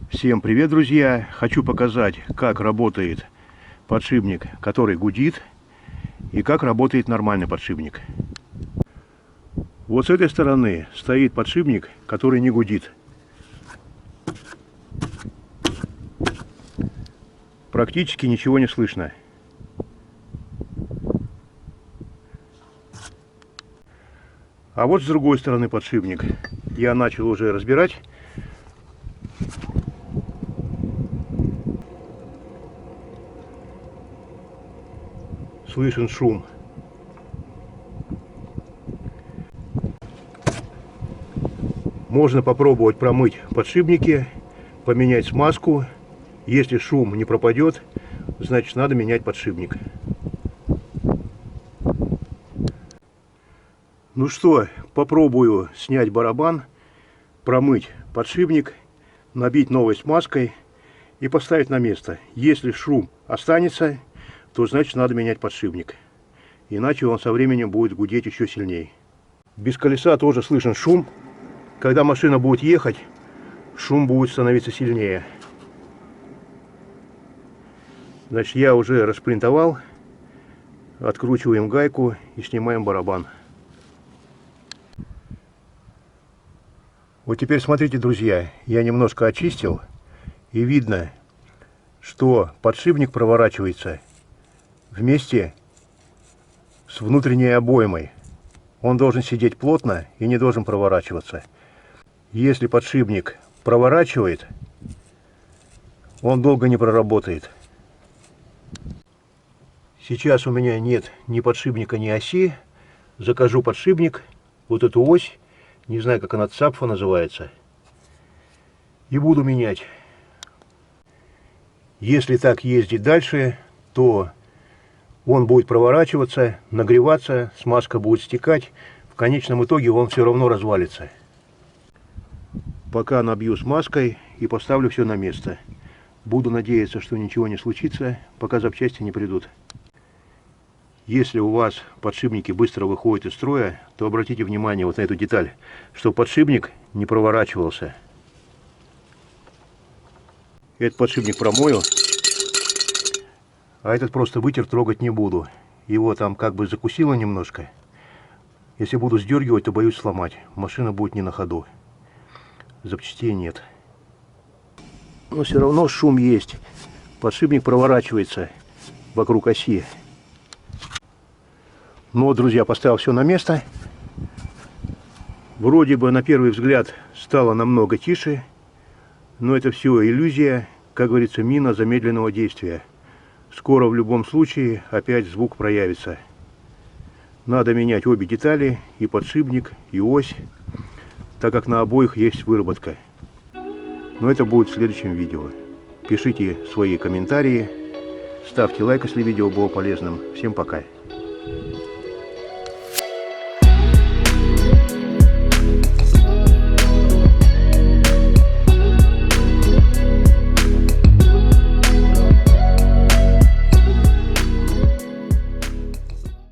Всем привет, друзья! Хочу показать, как работает подшипник, который гудит, и как работает нормальный подшипник. Вот с этой стороны стоит подшипник, который не гудит. Практически ничего не слышно. А вот с другой стороны подшипник. Я начал уже разбирать. Слышен шум. Можно попробовать промыть подшипники, поменять смазку. Если шум не пропадет, значит надо менять подшипник. Ну что, попробую снять барабан, промыть подшипник, набить новой смазкой и поставить на место. Если шум останется, то значит надо менять подшипник. Иначе он со временем будет гудеть еще сильнее. Без колеса тоже слышен шум. Когда машина будет ехать, шум будет становиться сильнее. Значит, я уже распринтовал. Откручиваем гайку и снимаем барабан. Вот теперь смотрите, друзья, я немножко очистил, и видно, что подшипник проворачивается вместе с внутренней обоймой. Он должен сидеть плотно и не должен проворачиваться. Если подшипник проворачивает, он долго не проработает. Сейчас у меня нет ни подшипника, ни оси. Закажу подшипник, вот эту ось. Не знаю, как она, цапфа называется. И буду менять. Если так ездить дальше, то он будет проворачиваться, нагреваться, смазка будет стекать. В конечном итоге он все равно развалится. Пока набью смазкой и поставлю все на место. Буду надеяться, что ничего не случится, пока запчасти не придут. Если у вас подшипники быстро выходят из строя, то обратите внимание вот на эту деталь, чтобы подшипник не проворачивался. Этот подшипник промою, а этот просто вытер, трогать не буду. Его там как бы закусило немножко. Если буду сдергивать, то боюсь сломать. Машина будет не на ходу. Запчастей нет. Но все равно шум есть. Подшипник проворачивается вокруг оси. Ну вот, друзья, поставил все на место. Вроде бы на первый взгляд стало намного тише, но это все иллюзия, как говорится, мина замедленного действия. Скоро в любом случае опять звук проявится. Надо менять обе детали, и подшипник, и ось, так как на обоих есть выработка. Но это будет в следующем видео. Пишите свои комментарии, ставьте лайк, если видео было полезным. Всем пока!